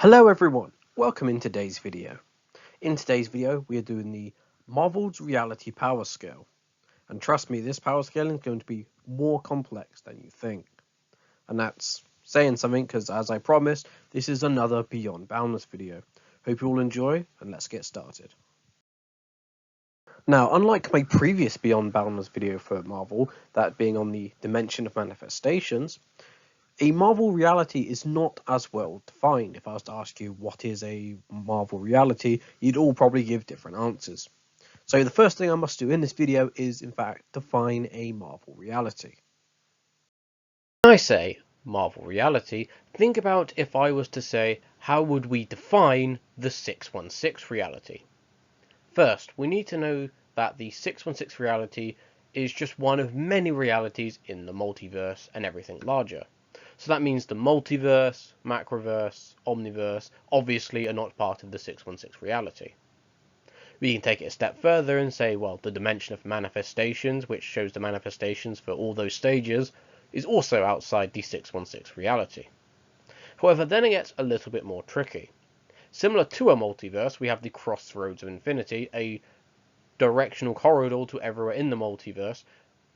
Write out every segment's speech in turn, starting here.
Hello everyone, welcome in today's video. In today's video we are doing the Marvel's Reality Power Scale. And trust me, this power scaling is going to be more complex than you think. And that's saying something because, as I promised, this is another Beyond Boundless video. Hope you all enjoy, and let's get started. Now, unlike my previous Beyond Boundless video for Marvel, that being on the dimension of manifestations, a Marvel reality is not as well defined. If I was to ask you what is a Marvel reality, you'd all probably give different answers. So the first thing I must do in this video is, in fact, define a Marvel reality. When I say Marvel reality, think about if I was to say, how would we define the 616 reality? First, we need to know that the 616 reality is just one of many realities in the multiverse and everything larger. So that means the multiverse, macroverse, omniverse obviously are not part of the 616 reality. We can take it a step further and say, well, the dimension of manifestations, which shows the manifestations for all those stages, is also outside the 616 reality. However, then it gets a little bit more tricky. Similar to a multiverse, we have the crossroads of infinity, a directional corridor to everywhere in the multiverse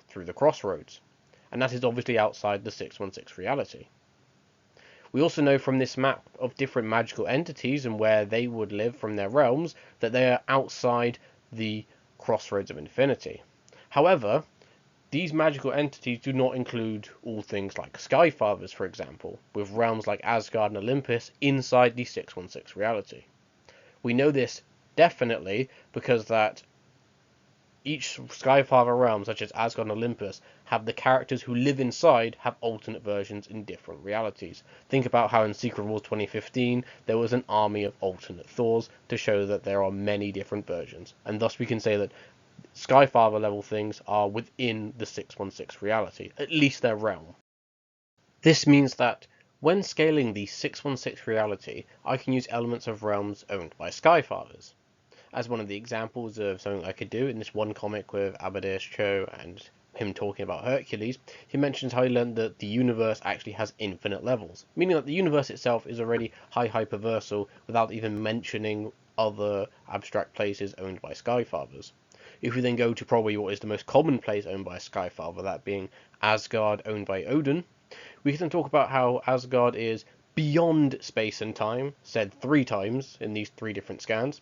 through the crossroads. And that is obviously outside the 616 reality. We also know from this map of different magical entities and where they would live from their realms that they are outside the crossroads of infinity. However, these magical entities do not include all things like Skyfathers, for example, with realms like Asgard and Olympus inside the 616 reality. We know this definitely because that each Skyfather realm, such as Asgard and Olympus, have the characters who live inside have alternate versions in different realities. Think about how in Secret Wars 2015 there was an army of alternate Thors to show that there are many different versions, and thus we can say that Skyfather level things are within the 616 reality, at least their realm. This means that when scaling the 616 reality, I can use elements of realms owned by Skyfathers. As one of the examples of something I could do in this one comic with Amadeus Cho and him talking about Hercules, he mentions how he learned that the universe actually has infinite levels, meaning that the universe itself is already high hyperversal without even mentioning other abstract places owned by Skyfathers. If we then go to probably what is the most common place owned by a Skyfather, that being Asgard owned by Odin, we can then talk about how Asgard is beyond space and time, said 3 times in these 3 different scans,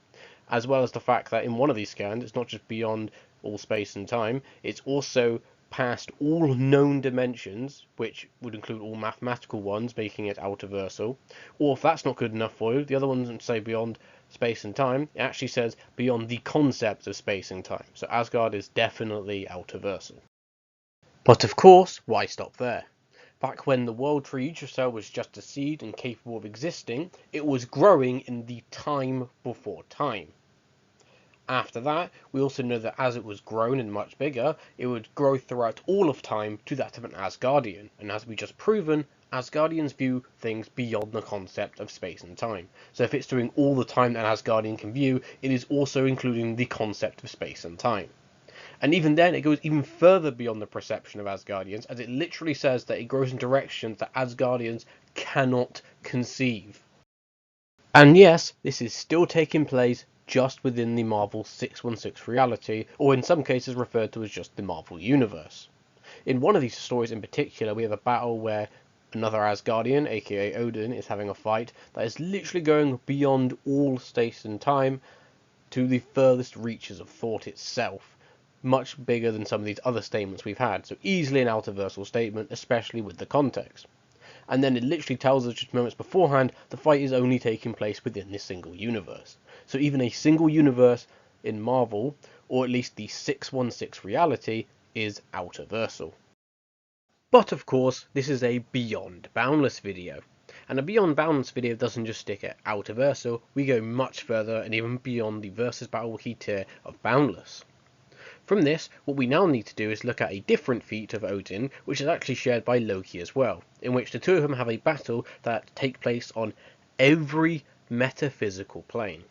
as well as the fact that in one of these scans it's not just beyond all space and time, it's also past all known dimensions, which would include all mathematical ones, making it outerversal. Or if that's not good enough for you, the other ones say beyond space and time, it actually says beyond the concept of space and time. So Asgard is definitely outerversal. But of course, why stop there? Back when the World Tree Yggdrasil was just a seed and capable of existing, it was growing in the time before time. After that, we also know that as it was grown and much bigger, it would grow throughout all of time to that of an Asgardian. And as we just proven, Asgardians view things beyond the concept of space and time. So if it's doing all the time that an Asgardian can view, it is also including the concept of space and time. And even then, it goes even further beyond the perception of Asgardians, as it literally says that it grows in directions that Asgardians cannot conceive. And yes, this is still taking place just within the Marvel 616 reality, or in some cases referred to as just the Marvel Universe. In one of these stories in particular, we have a battle where another Asgardian, aka Odin, is having a fight that is literally going beyond all space and time to the furthest reaches of thought itself, much bigger than some of these other statements we've had, so easily an outerversal statement, especially with the context. And then it literally tells us just moments beforehand the fight is only taking place within this single universe. So even a single universe in Marvel, or at least the 616 reality, is outerversal. But of course, this is a Beyond Boundless video. And a Beyond Boundless video doesn't just stick at outerversal, we go much further and even beyond the versus battle key tier of Boundless. From this, what we now need to do is look at a different feat of Odin, which is actually shared by Loki as well, in which the two of them have a battle that takes place on every metaphysical plane.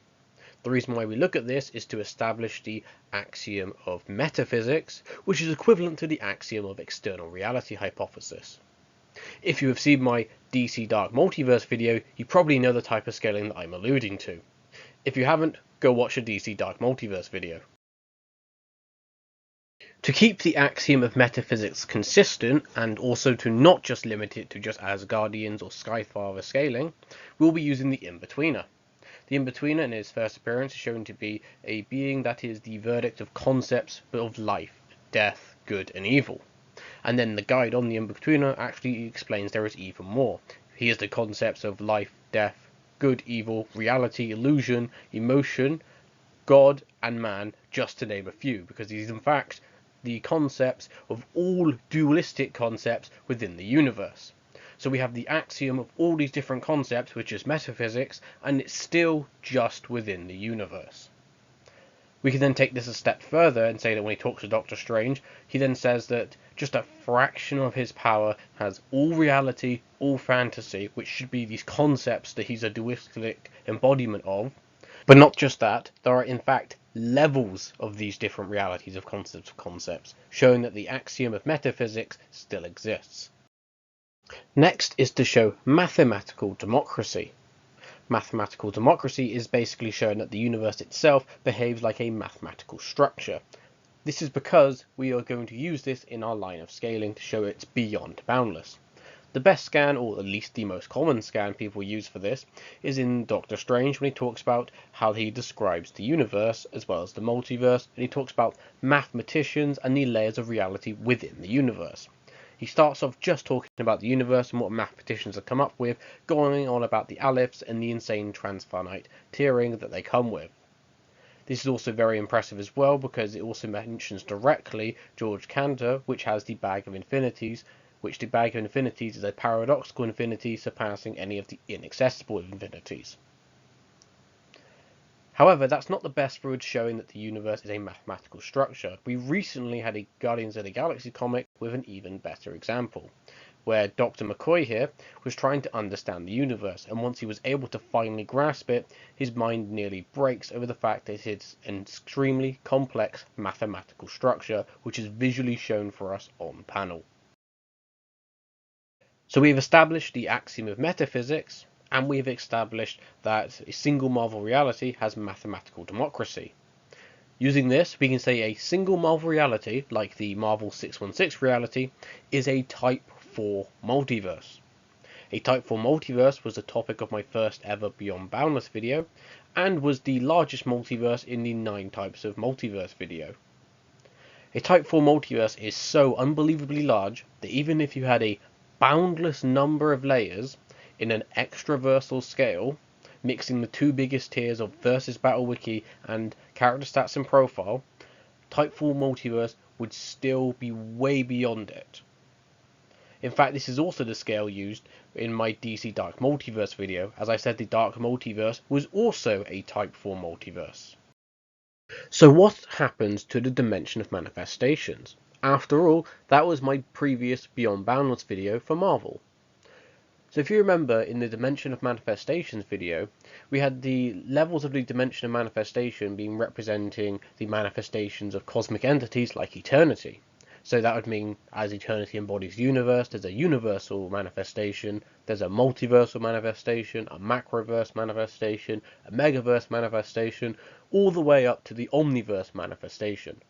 The reason why we look at this is to establish the Axiom of Metaphysics, which is equivalent to the Axiom of External Reality hypothesis. If you have seen my DC Dark Multiverse video, you probably know the type of scaling that I'm alluding to. If you haven't, go watch a DC Dark Multiverse video. To keep the axiom of metaphysics consistent, and also to not just limit it to just Asgardians or Skyfather Scaling, we'll be using the In-Betweener. The In-Betweener in its first appearance is shown to be a being that is the verdict of concepts of life, death, good and evil. And then the guide on the In-Betweener actually explains there is even more. He is the concepts of life, death, good, evil, reality, illusion, emotion, God and man, just to name a few, because he's in fact the concepts of all dualistic concepts within the universe. So we have the axiom of all these different concepts, which is metaphysics, and it's still just within the universe. We can then take this a step further and say that when he talks to Doctor Strange, he then says that just a fraction of his power has all reality, all fantasy, which should be these concepts that he's a dualistic embodiment of. But not just that, there are in fact levels of these different realities of concepts, showing that the axiom of metaphysics still exists. Next is to show mathematical democracy. Mathematical democracy is basically showing that the universe itself behaves like a mathematical structure. This is because we are going to use this in our line of scaling to show it's beyond boundless. The best scan, or at least the most common scan people use for this, is in Doctor Strange when he talks about how he describes the universe as well as the multiverse, and he talks about mathematicians and the layers of reality within the universe. He starts off just talking about the universe and what mathematicians have come up with, going on about the aleph and the insane transfinite tiering that they come with. This is also very impressive as well because it also mentions directly George Cantor, which has the bag of infinities, which the bag of infinities is a paradoxical infinity surpassing any of the inaccessible infinities. However, that's not the best route showing that the universe is a mathematical structure. We recently had a Guardians of the Galaxy comic with an even better example, where Dr. McCoy here was trying to understand the universe, and once he was able to finally grasp it, his mind nearly breaks over the fact that it's an extremely complex mathematical structure, which is visually shown for us on panel. So we've established the axiom of metaphysics, and we've established that a single Marvel reality has mathematical democracy. Using this, we can say a single Marvel reality, like the Marvel 616 reality, is a Type 4 multiverse. A Type 4 multiverse was the topic of my first ever Beyond Boundless video, and was the largest multiverse in the 9 types of multiverse video. A Type 4 multiverse is so unbelievably large that even if you had a boundless number of layers in an extraversal scale, mixing the 2 biggest tiers of Versus Battle Wiki and character stats and profile, Type 4 multiverse would still be way beyond it. In fact, this is also the scale used in my DC Dark Multiverse video, as I said the Dark Multiverse was also a Type 4 multiverse. So what happens to the dimension of manifestations? After all, that was my previous Beyond Boundless video for Marvel. So if you remember in the Dimension of Manifestations video, we had the levels of the Dimension of Manifestation being representing the manifestations of cosmic entities like eternity. So that would mean as eternity embodies the universe, there's a universal manifestation, there's a multiversal manifestation, a macroverse manifestation, a megaverse manifestation, all the way up to the omniverse manifestation.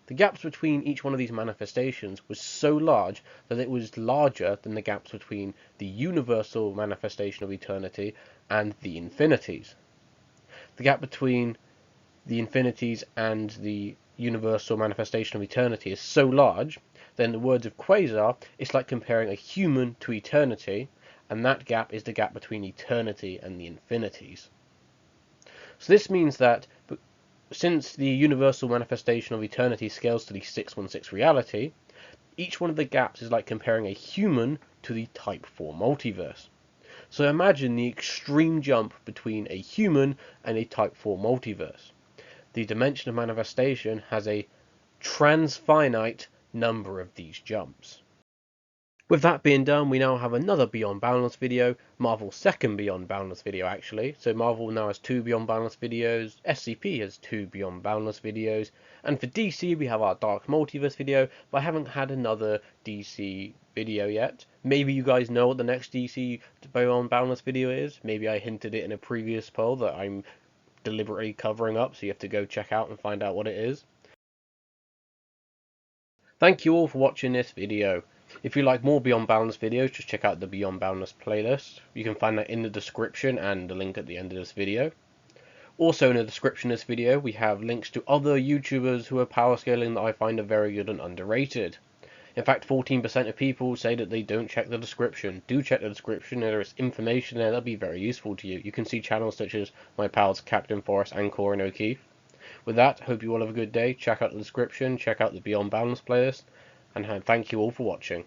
The gaps between each one of these manifestations was so large that it was larger than the gaps between the universal manifestation of eternity and the infinities. The gap between the infinities and the universal manifestation of eternity is so large that in the words of Quasar, it's like comparing a human to eternity, and that gap is the gap between eternity and the infinities. So this means that since the universal manifestation of eternity scales to the 616 reality, each one of the gaps is like comparing a human to the Type 4 multiverse. So imagine the extreme jump between a human and a Type 4 multiverse. The dimension of manifestation has a transfinite number of these jumps. With that being done, we now have another Beyond Boundless video, Marvel's second Beyond Boundless video actually. So Marvel now has 2 Beyond Boundless videos, SCP has 2 Beyond Boundless videos, and for DC we have our Dark Multiverse video, but I haven't had another DC video yet. Maybe you guys know what the next DC Beyond Boundless video is. Maybe I hinted it in a previous poll that I'm deliberately covering up, so you have to go check out and find out what it is. Thank you all for watching this video. If you like more Beyond Boundless videos, just check out the Beyond Boundless playlist. You can find that in the description and the link at the end of this video. Also in the description of this video, we have links to other YouTubers who are power scaling that I find are very good and underrated. In fact, 14% of people say that they don't check the description. Do check the description, there is information there that'll be very useful to you. You can see channels such as my pals Captain Forrest and Corin O'Keefe. With that, hope you all have a good day. Check out the description, check out the Beyond Boundless playlist, and thank you all for watching.